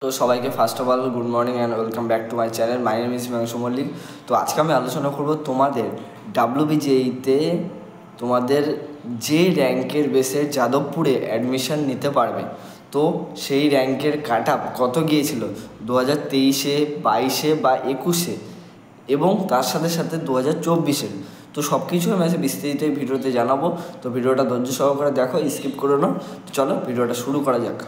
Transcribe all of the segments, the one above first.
তো সবাইকে first of all good morning and welcome back to my channel. My name is Himanshu Mallick. তো আজকে আমি আলোচনা করব তোমাদের ডাব্লিউবিজেইতে তোমাদের যে র্যাঙ্কের বেসে যাদবপুরে অ্যাডমিশন নিতে পারবে, তো সেই র্যাঙ্কের কাট আপ কত গিয়েছিল 2023-এ, 22-এ বা 21-এ, এবং তার সাথে সাথে 2024-এর। তো সব কিছু আমি আজকে বিস্তারিত এই ভিডিওতে জানাবো। তো ভিডিওটা ধৈর্য সহকারে দেখো, স্কিপ করো না। চলো ভিডিওটা শুরু করা যাক।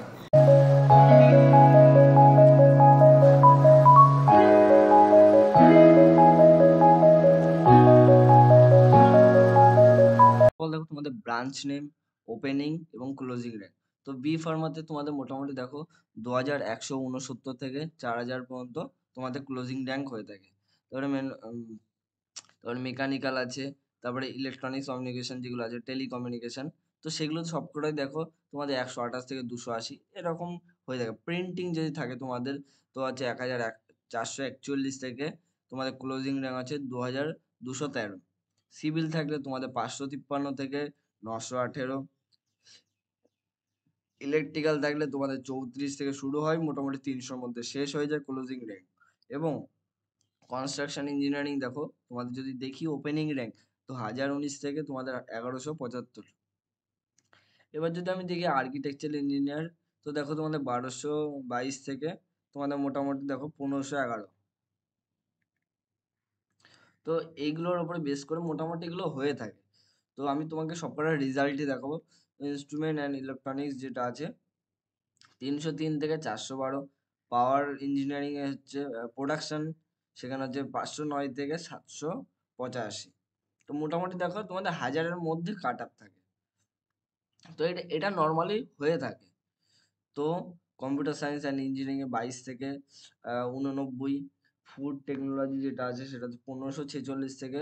দেখো তোমাদের ব্রাঞ্চ নেম, ওপেনিং এবং ক্লোজিং র্যাঙ্ক। তো বি ফার্মাতে তোমাদের মোটামুটি দেখো 2169 থেকে 4000 পর্যন্ত তোমাদের ক্লোজিং র্যাঙ্ক হয়ে থাকে। তারপরে তারপরে মেকানিক্যাল আছে, তারপরে ইলেকট্রনিক্স কমিউনিকেশন যেগুলো আছে, টেলিকমিউনিকেশন, তো সেগুলো সবকটাই দেখো তোমাদের 128 থেকে 280 এরকম হয়ে থাকে। প্রিন্টিং যদি থাকে তোমাদের, তো আছে 1441 থেকে তোমাদের ক্লোজিং র্যাঙ্ক আছে 2213। সিভিল থাকলে তোমাদের 553 থেকে 918। ইলেকট্রিক্যাল থাকলে তোমাদের 34 থেকে শুরু হয়, মোটামুটি 300-র মধ্যে শেষ হয়ে যায় ক্লোজিং র্যাঙ্ক। এবং কনস্ট্রাকশন ইঞ্জিনিয়ারিং দেখো তোমাদের যদি দেখি ওপেনিং র্যাঙ্ক, তো 1019 থেকে তোমাদের 1175। এবার যদি আমি দেখি আর্কিটেকচারাল ইঞ্জিনিয়ার, তো দেখো তোমাদের 1222 থেকে তোমাদের মোটামুটি দেখো 1511। তো এইগুলোর উপরে বেস করে মোটামুটি এগুলো হয়ে থাকে। তো আমি তোমাকে সবকটার রেজাল্টই দেখাবো। ইনস্ট্রুমেন্ট অ্যান্ড ইলেকট্রনিক্স যেটা আছে 303 থেকে 412। পাওয়ার ইঞ্জিনিয়ারিং এ হচ্ছে প্রোডাকশন, সেখানে হচ্ছে 509 থেকে 785। তো মোটামুটি দেখো তোমাদের 1000-এর মধ্যে কাট আপ থাকে। তো এটা নর্মালি হয়ে থাকে। তো কম্পিউটার সায়েন্স অ্যান্ড ইঞ্জিনিয়ারিং এ 22 থেকে 89। ফুড টেকনোলজি যেটা আছে সেটা হচ্ছে 1546 থেকে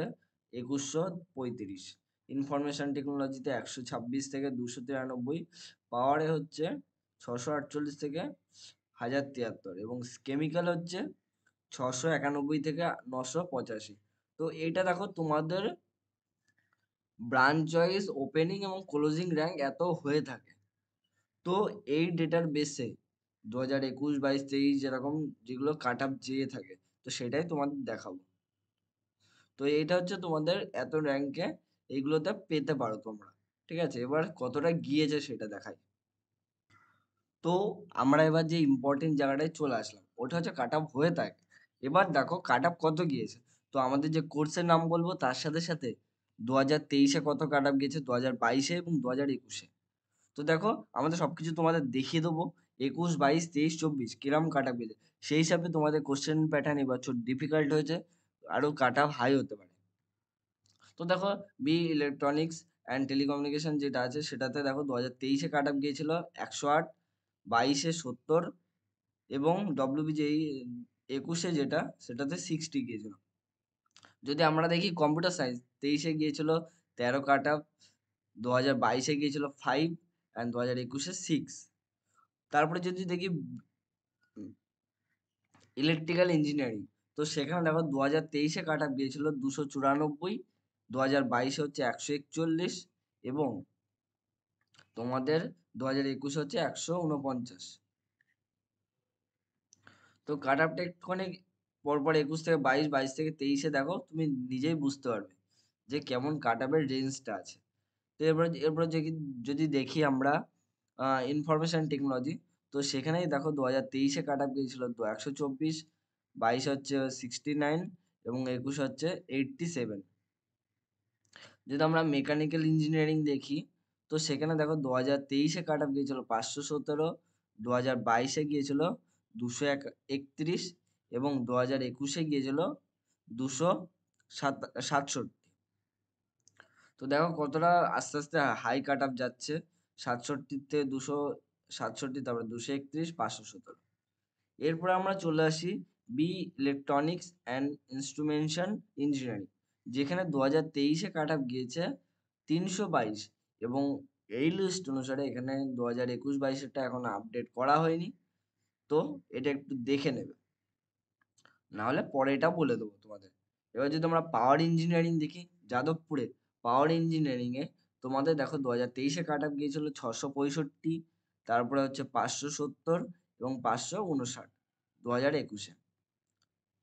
2135। ইনফরমেশন টেকনোলজিতে 126 থেকে 293। পাওয়ারে হচ্ছে 648 থেকে 1073। এবং কেমিক্যাল হচ্ছে 691 থেকে 985। তো এইটা দেখো তোমাদের ব্রাঞ্চ ওয়াইজ ওপেনিং এবং ক্লোজিং র্যাঙ্ক এত হয়ে থাকে। তো এই ডেটার বেসে 2021, 22, 23 যেরকম যেগুলো কাট আপ যেয়ে থাকে, তো সেটাই তোমাদের দেখাবো। তো এইটা হচ্ছে তোমাদের এত র্যাঙ্কে এইগুলোতে পেতে পারো তোমরা। ঠিক আছে, এবার কতটা গিয়েছে সেটা দেখাই। তো আমরা এবার যে ইম্পর্টেন্ট জায়গাটায় চলে আসলাম, ওটা হচ্ছে কাট আপ হয়ে থাকে। এবার দেখো কাট আপ কত গিয়েছে। তো আমাদের যে কোর্সের নাম বলবো তার সাথে সাথে 2023-এ কত কাট আপ গিয়েছে, 2022-এ এবং 2021-এ। তো দেখো আমাদের সবকিছু তোমাদের দেখিয়ে দেবো। 21, 22, 23, 24 কিরম কাট আপ গেছে, সেই হিসাবে তোমাদের কোশ্চেন প্যাটার্ন এবার ডিফিকাল্ট হয়েছে, আরো কাট আপ হাই হতে পারে। তো দেখো বি ইলেকট্রনিক্স অ্যান্ড টেলিকমিউনিকেশন যেটা আছে সেটাতে দেখো 2023-এ কাট আপ গিয়েছিল 108, 22-এ 70, এবং ডব্লিউবিজেই 21-এ যেটা সেটাতে 60 গিয়েছিল। যদি আমরা দেখি কম্পিউটার সায়েন্স 23-এ গিয়েছিল 13 কাট আপ, 2022-এ গিয়েছিল 5, অ্যান্ড 2021-এ 6। তারপরে যদি দেখি ইলেকট্রিক্যাল ইঞ্জিনিয়ারিং, তো সেখানে দেখো 2023-এ কাট আপ গিয়েছিল 294, 2022-এ হচ্ছে 141, এবং তোমাদের 2021 হচ্ছে 149। তো কাট আপটা একটুখানি পরপর 21 থেকে 22, 22 থেকে 23-এ দেখো তুমি নিজেই বুঝতে পারবে যে কেমন কাট আপের রেঞ্জটা আছে। তো এরপর যদি দেখি আমরা ইনফরমেশন টেকনোলজি, তো সেখানেই দেখো 2023-এ কাট আপ গিয়েছিল তো 124, 22 হচ্ছে 69, এবং 21 হচ্ছে 87। যদি আমরা মেকানিক্যাল ইঞ্জিনিয়ারিং দেখি, তো সেখানে দেখো 2023-এ কাট আপ গিয়েছিল 517, 2022-এ গিয়েছিল 231, এবং 2021-এ গিয়েছিল 267। তো দেখো কতটা আস্তে আস্তে হাই কাট আপ যাচ্ছে। 67 267, তারপরে 231, 517। এরপরে আমরা চলে আসি B electronics and instrumentation engineering, যেখানে 2023-এ কাট আপ গিয়েছে 322। এবং এই লিস্ট অনুসারে এখানে 2021, 22-এরটা এখন আপডেট করা হয়নি, তো এটা একটু দেখে নেবে, না হলে পরে এটা বলে দেবো তোমাদের। এবার যদি আমরা পাওয়ার ইঞ্জিনিয়ারিং দেখি, যাদবপুরে পাওয়ার ইঞ্জিনিয়ারিং এ তোমাদের দেখো 2023-এ কাট আপ গিয়েছিল 665, তারপরে হচ্ছে 570, এবং 559 2021-এ।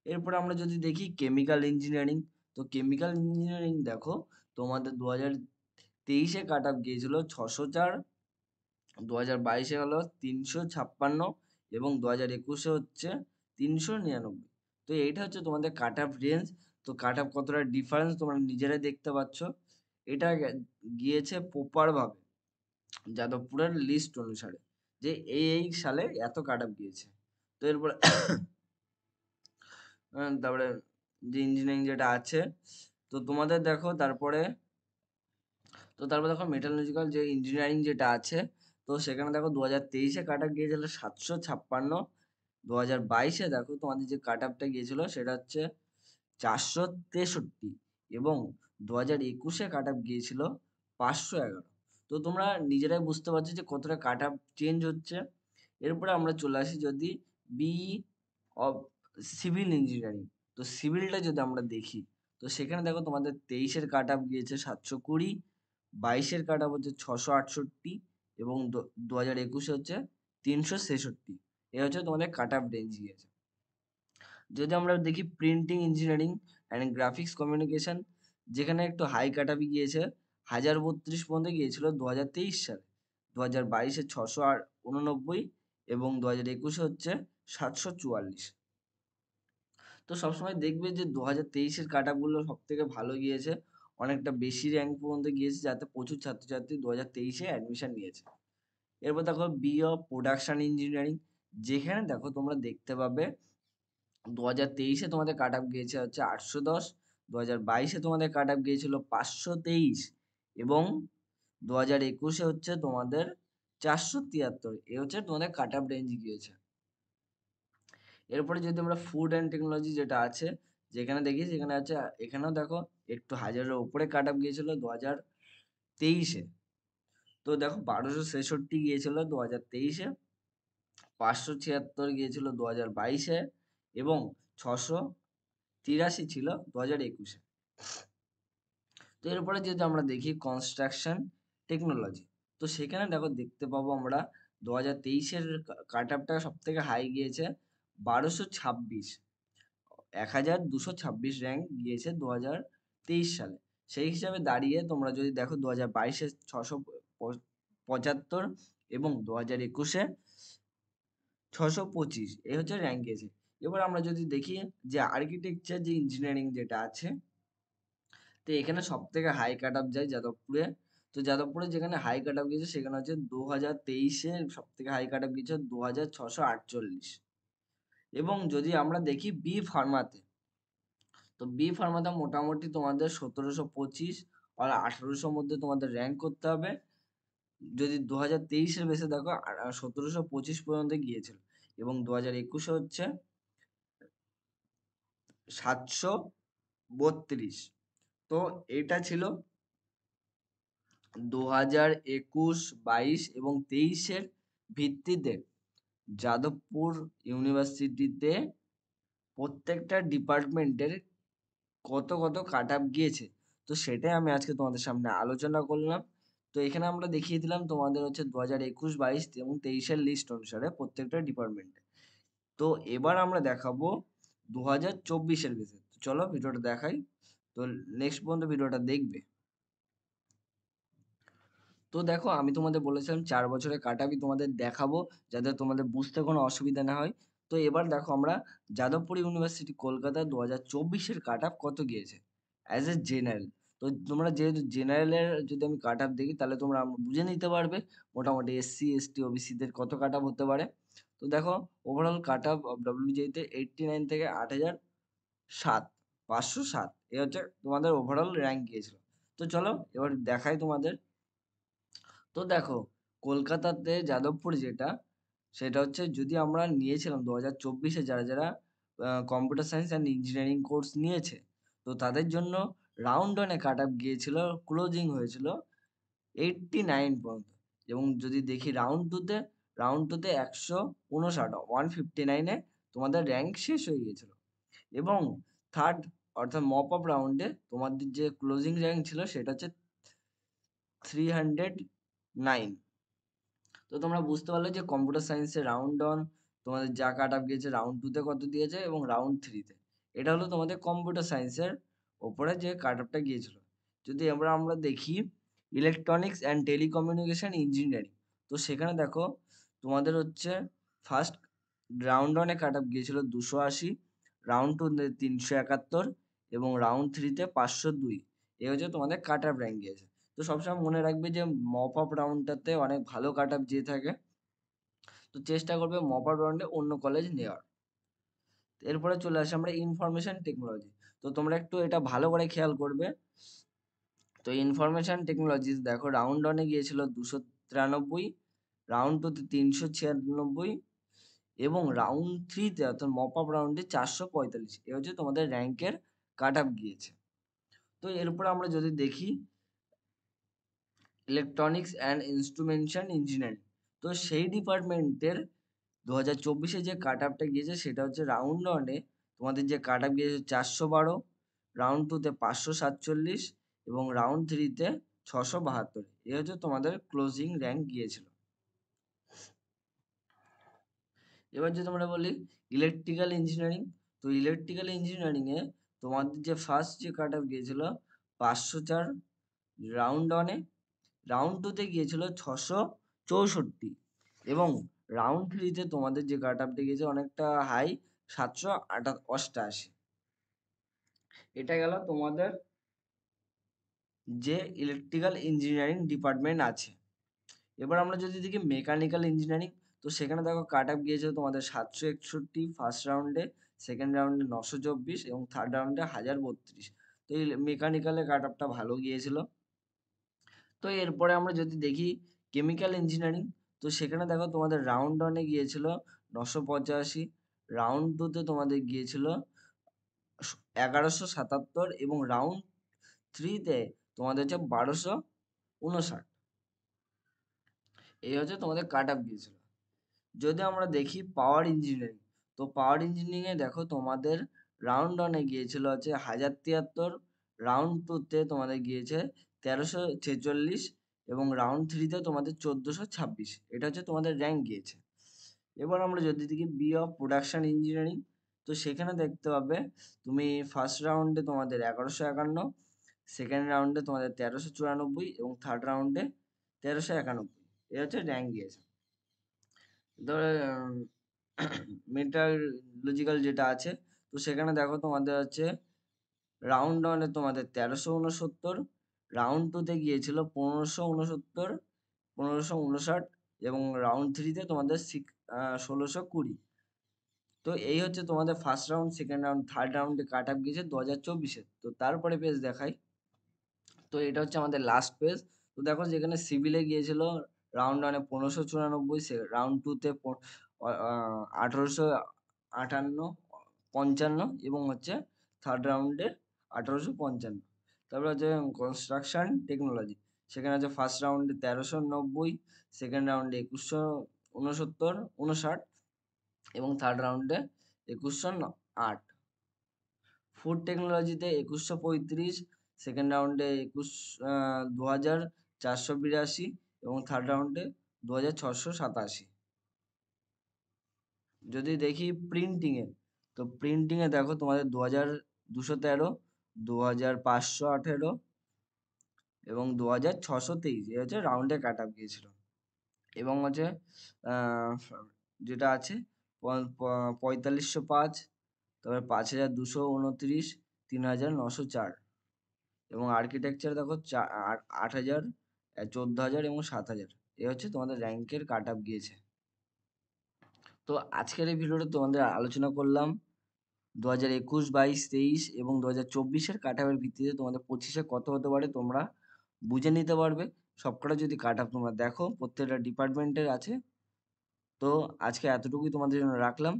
এরপরে আমরা যদি দেখি কেমিক্যাল ইঞ্জিনিয়ারিং, তো কেমিক্যাল ইঞ্জিনিয়ারিং দেখো তোমাদের 2023-এ কাট অফ গিয়েছিল 604, 2022-এ হলো 356 এবং 2021-এ হচ্ছে 399। তো এইটা হচ্ছে তোমাদের কাট অফ রেঞ্জ। তো কাট অফ কতটা ডিফারেন্স তোমরা নিজেরাই দেখতে পাচ্ছ। এটা গিয়েছে প্রপার ভাবে যাদবপুরের লিস্ট অনুসারে যে এই সালে এত কাট অফ গিয়েছে। তো এরপরে তারপরে যে ইঞ্জিনিয়ারিং যেটা আছে, তো তোমাদের দেখো তারপরে দেখো মেটালজিক্যাল যে ইঞ্জিনিয়ারিং যেটা আছে, তো সেখানে দেখো 2023-এ কাট অফ গিয়েছিল 756, 2022-এ দেখো তোমাদের যে কাট অফটা গিয়েছিল সেটা হচ্ছে 463 এবং 2021-এ কাট অফ গিয়েছিল 511। তো তোমরা নিজেরাই বুঝতে পারছো যে কতটা কাট অফ চেঞ্জ হচ্ছে। এরপরে আমরা চলে আসি যদি বি অফ সিভিল ইঞ্জিনিয়ারিং, তো সিভিলটা যদি আমরা দেখি, তো সেখানে দেখো তোমাদের 23-এর কাট অফ গিয়েছে 720, 22-এর কাট অফ হচ্ছে 668 এবং 2021-এ হচ্ছে 366। এ হচ্ছে তোমাদের কাট অফ রেঞ্জ গিয়েছে। যদি আমরা দেখি printing engineering and graphics communication, যেখানে একটু হাই কাট অফ গিয়েছে 1032 পর্যন্ত গিয়েছিল 2023 সালে, 2022-এ 689 এবং 2021-এ হচ্ছে 744। তো সবসময় দেখবে যে 2023-এর কাট অফগুলো সব থেকে ভালো গিয়েছে, অনেকটা বেশি র্যাঙ্ক পর্যন্ত গিয়েছে, যাতে প্রচুর ছাত্রছাত্রী 2023-এ অ্যাডমিশন নিয়েছে। এরপর দেখো বি অফ প্রোডাকশন ইঞ্জিনিয়ারিং, যেখানে দেখো তোমরা দেখতে পাবে 2023-এ তোমাদের কাট অফ গিয়েছে হচ্ছে 810, 2022-এ তোমাদের কাট অফ গিয়েছিল 523 এবং 2021-এ হচ্ছে তোমাদের 473। এ হচ্ছে তোমাদের কাট অফ রেঞ্জ গিয়েছে। এরপরে যদি আমরা ফুড অ্যান্ড টেকনোলজি যেটা আছে, যেখানে দেখি সেখানে আছে, এখানেও দেখো একটু হাজারের উপরে কাট অফ গিয়েছিল 2023-এ। তো দেখো 1266 গিয়েছিল 2023-এ, 576 গিয়েছিল 2022-এ এবং 683 ছিল 2021-এ। তো এরপরে যদি আমরা দেখি কনস্ট্রাকশন টেকনোলজি, তো সেখানে দেখো দেখতে পাবো আমরা 2023-এর কাট অফটা সব থেকে হাই গিয়েছে 1226, 1226 র্যাঙ্ক গিয়েছে 2023 সালে। সেই হিসাবে দাঁড়িয়ে তোমরা যদি দেখো 2022-এ 675 এবং 2021-এ 625, এই হচ্ছে র্যাঙ্ক গিয়েছে। এবার আমরা যদি দেখি যে আর্কিটেকচার যে ইঞ্জিনিয়ারিং যেটা আছে, তো এখানে সব থেকে হাই কাট অফ যায় যাদবপুরে। তো যাদবপুরে যেখানে হাই কাট অফ গিয়েছে সেখানে হচ্ছে 2023-এ সব থেকে হাই কাট অফ গিয়েছে 2648। এবং যদি আমরা দেখি বি ফার্মাতে, তো বি ফার্মাতে মোটামুটি তোমাদের 1725 আর 1800 মধ্যে তোমাদের র্যাঙ্ক করতে হবে। যদি 2023-এর বেসে দেখো 1725 পর্যন্ত গিয়েছিল এবং 2021-এ হচ্ছে 732। তো এটা ছিল 2021, 22 এবং 23-এর ভিত্তিতে যাদবপুর ইউনিভার্সিটিতে প্রত্যেকটা ডিপার্টমেন্টের কত কত কাট অফ গিয়েছে, তো সেটাই আমি আজকে তোমাদের সামনে আলোচনা করলাম। তো এখানে আমরা দেখিয়ে দিলাম তোমাদের হচ্ছে 2021, 22 এবং 23-এর লিস্ট অনুসারে প্রত্যেকটা ডিপার্টমেন্টে। তো এবার আমরা দেখাবো 2024-এর বেসে। চলো ভিডিওটা দেখাই। তো নেক্সট পর্যন্ত ভিডিওটা দেখবে। তো দেখো আমি তোমাদের বলেছিলাম 4 বছরের কাট অফই তোমাদের দেখাবো, যাতে তোমাদের বুঝতে কোনো অসুবিধা না হয়। তো এবার দেখো আমরা যাদবপুর ইউনিভার্সিটি কলকাতা 2024-এর কাট অফ কত গিয়েছে অ্যাজ এ জেনারেল। তো তোমরা যেহেতু জেনারেলের যদি আমি কাট অফ দেখি, তাহলে তোমরা বুঝে নিতে পারবে মোটামুটি এসসি, এসটি, ওবিসিদের কত কাট অফ হতে পারে। তো দেখো ওভারঅল কাট অফ ডব্লিউবিজেতে 89 থেকে 8007, 507, এ হচ্ছে তোমাদের ওভারঅল র্যাঙ্ক গিয়েছিল। তো চলো এবার দেখাই তোমাদের। তো দেখো কলকাতাতে যাদবপুর যেটা, সেটা হচ্ছে যদি আমরা নিয়েছিলাম 2024-এ যারা যারা computer science and engineering course নিয়েছে, তো তাদের জন্য রাউন্ড ওয়ানে কাট অফ গিয়েছিল, ক্লোজিং হয়েছিল 89 পর্যন্ত। এবং যদি দেখি রাউন্ড টুতে 159, 159-এ তোমাদের র্যাঙ্ক শেষ হয়ে গিয়েছিল। এবং থার্ড অর্থাৎ মপ আপ রাউন্ডে তোমাদের যে ক্লোজিং র্যাঙ্ক ছিল সেটা হচ্ছে 309। তো তোমরা বুঝতে পারলে যে কম্পিউটার সায়েন্সের রাউন্ড অন তোমাদের যা কাট অফ গিয়েছে রাউন্ড 2-তে কত দিয়েছে এবং রাউন্ড 3-তে। এটা হলো তোমাদের কম্পিউটার সায়েন্সের ওপরে যে কাট অফটা গিয়েছিল। যদি আমরা দেখি ইলেকট্রনিক্স অ্যান্ড টেলিকমিউনিকেশন ইঞ্জিনিয়ারিং, তো সেখানে দেখো তোমাদের হচ্ছে ফার্স্ট রাউন্ড 1-এ কাট অফ গিয়েছিল 280, রাউন্ড 2-তে 371 এবং রাউন্ড 3-তে 502। এ হচ্ছে তোমাদের কাট অফ র্যাঙ্ক গিয়েছে। তো সবসময় মনে রাখবে যে মপ আপ রাউন্ডটাতে অনেক ভালো কাট অফ যেয়ে থাকে, তো চেষ্টা করবে মপ আপ রাউন্ডে অন্য কলেজ নেওয়ার। এরপরে চলে আসে আমরা ইনফরমেশন টেকনোলজি। তো তোমরা একটু এটা ভালো করে খেয়াল করবে। তো ইনফরমেশন টেকনোলজিস দেখো রাউন্ড 1-এ গিয়েছিল 293, রাউন্ড 2-তে 396 এবং রাউন্ড 3-তে অর্থাৎ মপ আপ রাউন্ডে 445। এ হচ্ছে তোমাদের র্যাঙ্কের কাট অফ গিয়েছে। তো এরপর আমরা যদি দেখি ইলেকট্রনিক্স অ্যান্ড ইনস্ট্রুমেন্টেশন ইঞ্জিনিয়ারিং, তো সেই ডিপার্টমেন্টের 2024-এ যে কাট অফটা গিয়েছে সেটা হচ্ছে রাউন্ড 1-এ তোমাদের যে কাট অফ গিয়েছে 412, রাউন্ড 2-তে 547 এবং রাউন্ড 3-তে 672। এ হচ্ছে তোমাদের ক্লোজিং র্যাঙ্ক গিয়েছিল। এবার যদি আমরা বলি ইলেকট্রিক্যাল ইঞ্জিনিয়ারিং, তো ইলেকট্রিক্যাল ইঞ্জিনিয়ারিংয়ে তোমাদের যে ফার্স্ট যে কাট অফ গিয়েছিল 504 রাউন্ড 1-এ, রাউন্ড 2-তে গিয়েছিল 664 এবং রাউন্ড 3-তে তোমাদের যে কাট অফটা গিয়েছে অনেকটা হাই 788। এটা গেল তোমাদের যে ইলেকট্রিক্যাল ইঞ্জিনিয়ারিং ডিপার্টমেন্ট আছে। এবার আমরা যদি দেখি মেকানিক্যাল ইঞ্জিনিয়ারিং, তো সেখানে দেখো কাট অফ গিয়েছে তোমাদের 761 ফার্স্ট রাউন্ডে, সেকেন্ড রাউন্ডে 924 এবং থার্ড রাউন্ডে 1032। তো এই মেকানিক্যালের কাট অফটা ভালো গিয়েছিল। তো এরপরে আমরা যদি দেখি কেমিক্যাল ইঞ্জিনিয়ারিং, তো সেখানে দেখো তোমাদের রাউন্ড 1-এ গিয়েছিল 985, রাউন্ড 2-তে তোমাদের গিয়েছিল 1177 এবং রাউন্ড 3-তে তোমাদের হচ্ছে 1259। এই হচ্ছে তোমাদের কাট অফ গিয়েছিল। যদি আমরা দেখি পাওয়ার ইঞ্জিনিয়ারিং, তো পাওয়ার ইঞ্জিনিয়ারিংয়ে দেখো তোমাদের রাউন্ড 1-এ গিয়েছিল হচ্ছে 1073, রাউন্ড 2-তে তোমাদের গিয়েছে 1346 এবং রাউন্ড 3-তে তোমাদের 1426। এটা হচ্ছে তোমাদের র্যাঙ্ক গিয়েছে। এবার আমরা যদি দেখি বি অফ প্রোডাকশন ইঞ্জিনিয়ারিং, তো সেখানে দেখতে পাবে তুমি ফার্স্ট রাউন্ডে তোমাদের 1151, সেকেন্ড রাউন্ডে তোমাদের 1394 এবং থার্ড রাউন্ডে 1391। এ হচ্ছে র্যাঙ্ক গিয়েছে। ধরো মেটালজিক্যাল যেটা আছে, তো সেখানে দেখো তোমাদের হচ্ছে রাউন্ড 1-এ তোমাদের 1369, রাউন্ড 2-তে গিয়েছিল 1569, 1559 এবং রাউন্ড 3-তে তোমাদের 1620। তো এই হচ্ছে তোমাদের first round, second round, third রাউন্ডে কাট অফ গিয়েছে 2024-এ। তো তারপরে পেজ দেখাই, তো এটা হচ্ছে আমাদের লাস্ট পেজ। তো দেখো যেখানে সিভিলে গিয়েছিল রাউন্ড 1-এ 1594, রাউন্ড 2-তে 1858, 55 এবং হচ্ছে থার্ড রাউন্ডে 1855। তারপরে হচ্ছে কনস্ট্রাকশন টেকনোলজি, সেখানে হচ্ছে ফার্স্ট রাউন্ডে 1390, সেকেন্ড রাউন্ডে 2169 এবং থার্ড রাউন্ডে 2108। ফুড টেকনোলজিতে 2135, সেকেন্ড রাউন্ডে 2482 এবং থার্ড রাউন্ডে 2687। যদি দেখি প্রিন্টিংয়ে, তো প্রিন্টিংয়ে দেখো তোমাদের 2213, 2518 এবং 2623। এ হচ্ছে রাউন্ডে কাট অফ গিয়েছিল। এবং হচ্ছে যেটা আছে 4505, তারপরে 5229, 3904 এবং আর্কিটেকচার দেখো 8000, 14000 এবং 7000। এ হচ্ছে তোমাদের র্যাঙ্কের কাট অফ গিয়েছে। তো আজকের এই ভিডিওটা তোমাদের আলোচনা করলাম 2021, 22, 23 এবং 2024-এর কাট অফের ভিত্তিতে তোমাদের 25-এ কত হতে পারে তোমরা বুঝে নিতে পারবে। সবকটা যদি কাট অফ তোমরা দেখো প্রত্যেকটা ডিপার্টমেন্টের আছে। তো আজকে এতটুকুই তোমাদের জন্য রাখলাম।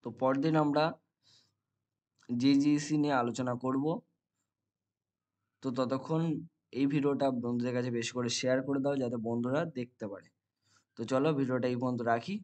তো পরদিন আমরা জেজিসি নিয়ে আলোচনা করব। তো ততক্ষণ এই ভিডিওটা বন্ধুদের কাছে বেশি করে শেয়ার করে দাও যাতে বন্ধুরা দেখতে পারে। তো চলো ভিডিওটা এই পর্যন্ত রাখি।